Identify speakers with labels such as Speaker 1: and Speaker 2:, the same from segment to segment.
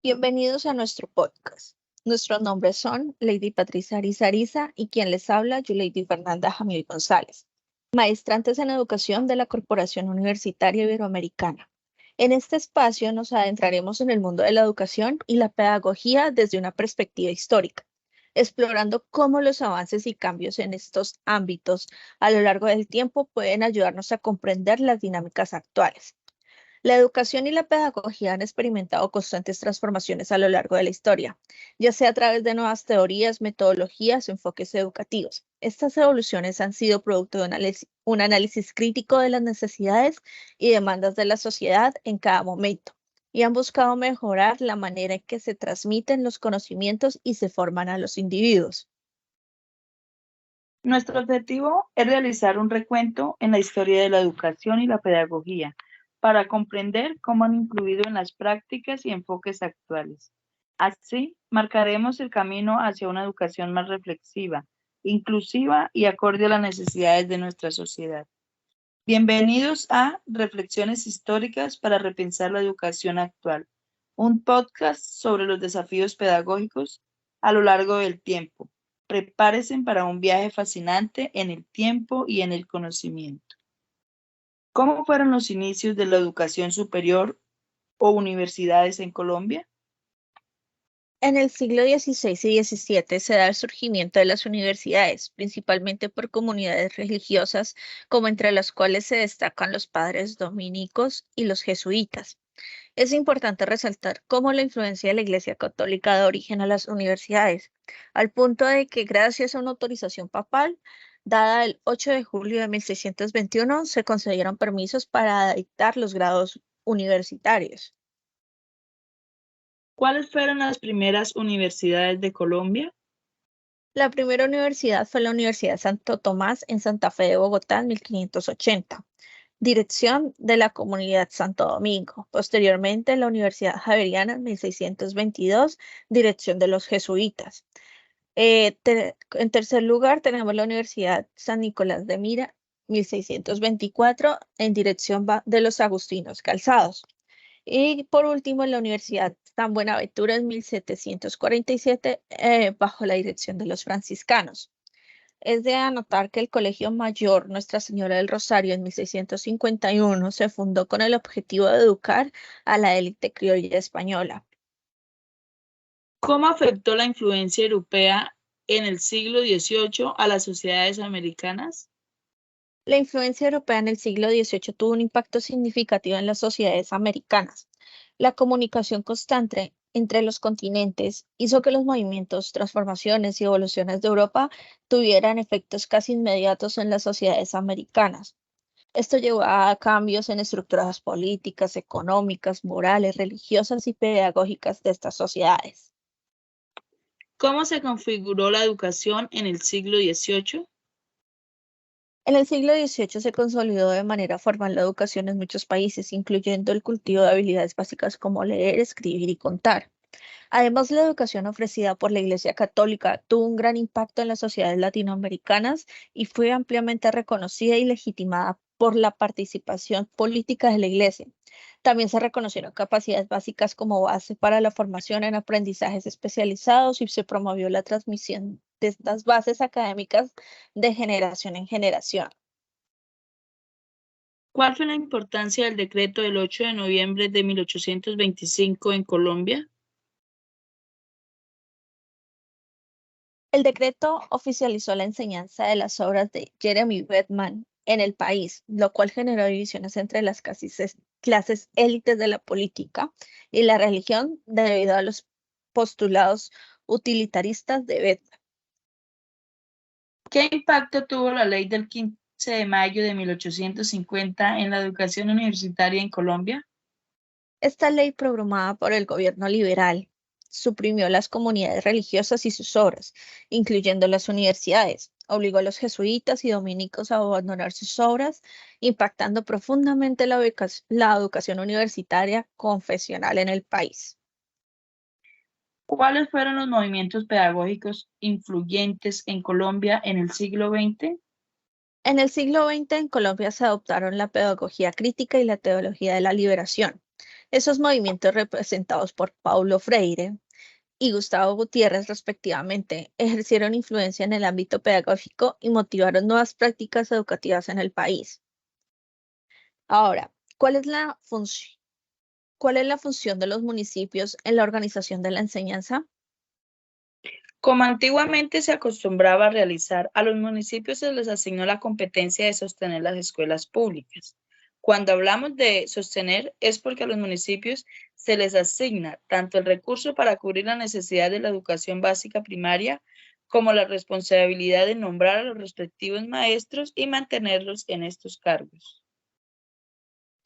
Speaker 1: Bienvenidos a nuestro podcast. Nuestros nombres son Lady Patricia Ariza y quien les habla, Lady Fernanda Jamil González, maestrantes en educación de la Corporación Universitaria Iberoamericana. En este espacio nos adentraremos en el mundo de la educación y la pedagogía desde una perspectiva histórica, explorando cómo los avances y cambios en estos ámbitos a lo largo del tiempo pueden ayudarnos a comprender las dinámicas actuales. La educación y la pedagogía han experimentado constantes transformaciones a lo largo de la historia, ya sea a través de nuevas teorías, metodologías o enfoques educativos. Estas evoluciones han sido producto de un análisis crítico de las necesidades y demandas de la sociedad en cada momento, y han buscado mejorar la manera en que se transmiten los conocimientos y se forman a los individuos.
Speaker 2: Nuestro objetivo es realizar un recuento en la historia de la educación y la pedagogía para comprender cómo han influido en las prácticas y enfoques actuales. Así, marcaremos el camino hacia una educación más reflexiva, inclusiva y acorde a las necesidades de nuestra sociedad. Bienvenidos a Reflexiones Históricas para Repensar la Educación Actual, un podcast sobre los desafíos pedagógicos a lo largo del tiempo. Prepárense para un viaje fascinante en el tiempo y en el conocimiento. ¿Cómo fueron los inicios de la educación superior o universidades en Colombia?
Speaker 1: En el siglo XVI y XVII se da el surgimiento de las universidades, principalmente por comunidades religiosas, como entre las cuales se destacan los padres dominicos y los jesuitas. Es importante resaltar cómo la influencia de la Iglesia Católica da origen a las universidades, al punto de que gracias a una autorización papal, dada el 8 de julio de 1621, se concedieron permisos para dictar los grados universitarios.
Speaker 2: ¿Cuáles fueron las primeras universidades de Colombia?
Speaker 1: La primera universidad fue la Universidad Santo Tomás en Santa Fe de Bogotá en 1580, dirección de la Comunidad Santo Domingo. Posteriormente, la Universidad Javeriana en 1622, dirección de los jesuitas. En tercer lugar, tenemos la Universidad San Nicolás de Mira, 1624, en dirección de los agustinos calzados. Y por último, la Universidad San Buenaventura en 1747, bajo la dirección de los franciscanos. Es de anotar que el Colegio Mayor Nuestra Señora del Rosario en 1651 se fundó con el objetivo de educar a la élite criolla española.
Speaker 2: ¿Cómo afectó la influencia europea en el siglo XVIII a las sociedades americanas?
Speaker 1: La influencia europea en el siglo XVIII tuvo un impacto significativo en las sociedades americanas. La comunicación constante entre los continentes hizo que los movimientos, transformaciones y evoluciones de Europa tuvieran efectos casi inmediatos en las sociedades americanas. Esto llevó a cambios en estructuras políticas, económicas, morales, religiosas y pedagógicas de estas sociedades.
Speaker 2: ¿Cómo se configuró la educación en el siglo XVIII?
Speaker 1: En el siglo XVIII se consolidó de manera formal la educación en muchos países, incluyendo el cultivo de habilidades básicas como leer, escribir y contar. Además, la educación ofrecida por la Iglesia Católica tuvo un gran impacto en las sociedades latinoamericanas y fue ampliamente reconocida y legitimada por la participación política de la Iglesia. También se reconocieron capacidades básicas como base para la formación en aprendizajes especializados y se promovió la transmisión de estas bases académicas de generación en generación.
Speaker 2: ¿Cuál fue la importancia del decreto del 8 de noviembre de 1825 en Colombia?
Speaker 1: El decreto oficializó la enseñanza de las obras de Jeremy Bentham en el país, lo cual generó divisiones entre las clases élites de la política y la religión debido a los postulados utilitaristas de Bentham.
Speaker 2: ¿Qué impacto tuvo la ley del 15 de mayo de 1850 en la educación universitaria en Colombia?
Speaker 1: Esta ley, programada por el gobierno liberal, suprimió las comunidades religiosas y sus obras, incluyendo las universidades. Obligó a los jesuitas y dominicos a abandonar sus obras, impactando profundamente la educación universitaria confesional en el país.
Speaker 2: ¿Cuáles fueron los movimientos pedagógicos influyentes en Colombia en el siglo XX?
Speaker 1: En el siglo XX en Colombia se adoptaron la pedagogía crítica y la teología de la liberación. Esos movimientos representados por Paulo Freire y Gustavo Gutiérrez, respectivamente, ejercieron influencia en el ámbito pedagógico y motivaron nuevas prácticas educativas en el país. Ahora, ¿cuál es la función de los municipios en la organización de la enseñanza?
Speaker 2: Como antiguamente se acostumbraba a realizar, a los municipios se les asignó la competencia de sostener las escuelas públicas. Cuando hablamos de sostener es porque a los municipios se les asigna tanto el recurso para cubrir la necesidad de la educación básica primaria como la responsabilidad de nombrar a los respectivos maestros y mantenerlos en estos cargos.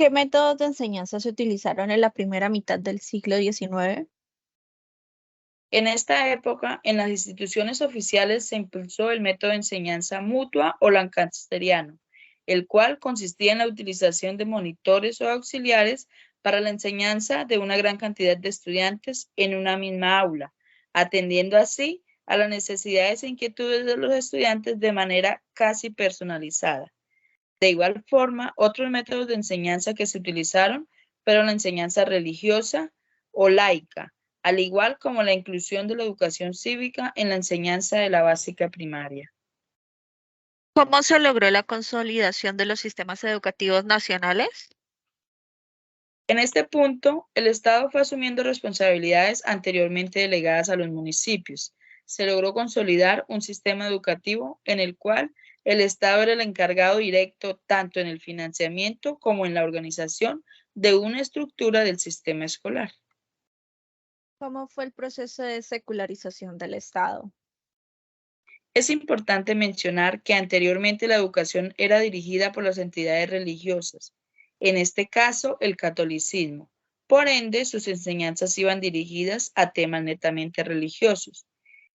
Speaker 1: ¿Qué métodos de enseñanza se utilizaron en la primera mitad del siglo XIX?
Speaker 2: En esta época, en las instituciones oficiales se impulsó el método de enseñanza mutua o lancasteriano, el cual consistía en la utilización de monitores o auxiliares para la enseñanza de una gran cantidad de estudiantes en una misma aula, atendiendo así a las necesidades e inquietudes de los estudiantes de manera casi personalizada. De igual forma, otros métodos de enseñanza que se utilizaron fueron la enseñanza religiosa o laica, al igual como la inclusión de la educación cívica en la enseñanza de la básica primaria.
Speaker 1: ¿Cómo se logró la consolidación de los sistemas educativos nacionales?
Speaker 2: En este punto, el Estado fue asumiendo responsabilidades anteriormente delegadas a los municipios. Se logró consolidar un sistema educativo en el cual el Estado era el encargado directo tanto en el financiamiento como en la organización de una estructura del sistema escolar.
Speaker 1: ¿Cómo fue el proceso de secularización del Estado?
Speaker 2: Es importante mencionar que anteriormente la educación era dirigida por las entidades religiosas, en este caso el catolicismo. Por ende, sus enseñanzas iban dirigidas a temas netamente religiosos.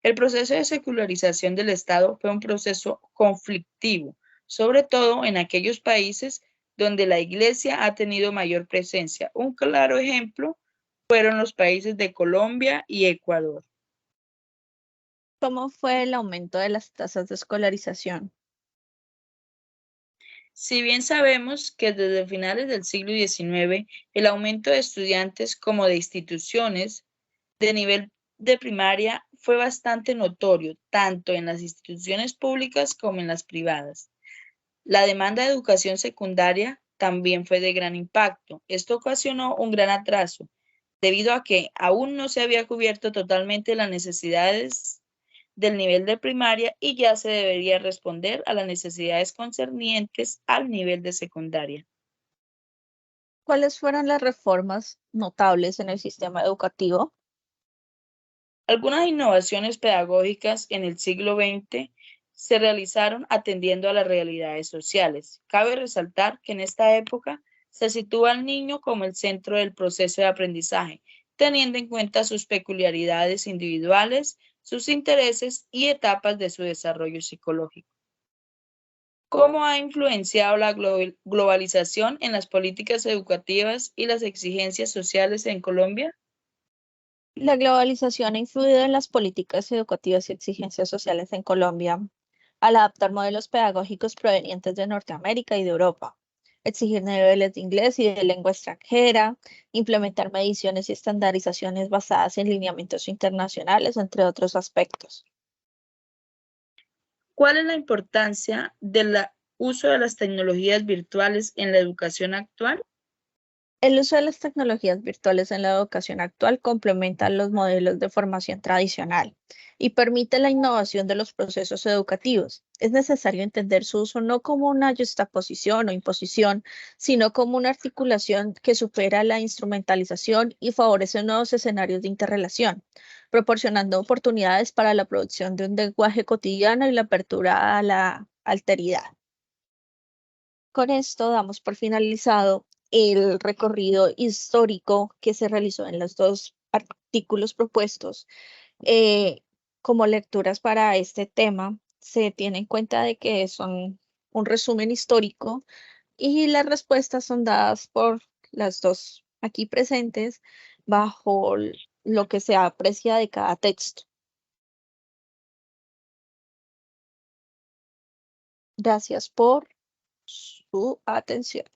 Speaker 2: El proceso de secularización del Estado fue un proceso conflictivo, sobre todo en aquellos países donde la Iglesia ha tenido mayor presencia. Un claro ejemplo fueron los países de Colombia y Ecuador.
Speaker 1: ¿Cómo fue el aumento de las tasas de escolarización?
Speaker 2: Si bien sabemos que desde finales del siglo XIX el aumento de estudiantes como de instituciones de nivel de primaria fue bastante notorio, tanto en las instituciones públicas como en las privadas. La demanda de educación secundaria también fue de gran impacto. Esto ocasionó un gran atraso, debido a que aún no se había cubierto totalmente las necesidades del nivel de primaria y ya se debería responder a las necesidades concernientes al nivel de secundaria.
Speaker 1: ¿Cuáles fueron las reformas notables en el sistema educativo?
Speaker 2: Algunas innovaciones pedagógicas en el siglo XX se realizaron atendiendo a las realidades sociales. Cabe resaltar que en esta época se sitúa al niño como el centro del proceso de aprendizaje, teniendo en cuenta sus peculiaridades individuales, sus intereses y etapas de su desarrollo psicológico. ¿Cómo ha influenciado la globalización en las políticas educativas y las exigencias sociales en Colombia?
Speaker 1: La globalización ha influido en las políticas educativas y exigencias sociales en Colombia al adaptar modelos pedagógicos provenientes de Norteamérica y de Europa, exigir niveles de inglés y de lengua extranjera, implementar mediciones y estandarizaciones basadas en lineamientos internacionales, entre otros aspectos.
Speaker 2: ¿Cuál es la importancia del uso de las tecnologías virtuales en la educación actual?
Speaker 1: El uso de las tecnologías virtuales en la educación actual complementa los modelos de formación tradicional y permite la innovación de los procesos educativos. Es necesario entender su uso no como una justaposición o imposición, sino como una articulación que supera la instrumentalización y favorece nuevos escenarios de interrelación, proporcionando oportunidades para la producción de un lenguaje cotidiano y la apertura a la alteridad. Con esto damos por finalizado el recorrido histórico que se realizó en los dos artículos propuestos. Eh, como lecturas para este tema, se tiene en cuenta de que son un resumen histórico y las respuestas son dadas por las dos aquí presentes bajo lo que se aprecia de cada texto. Gracias por su atención.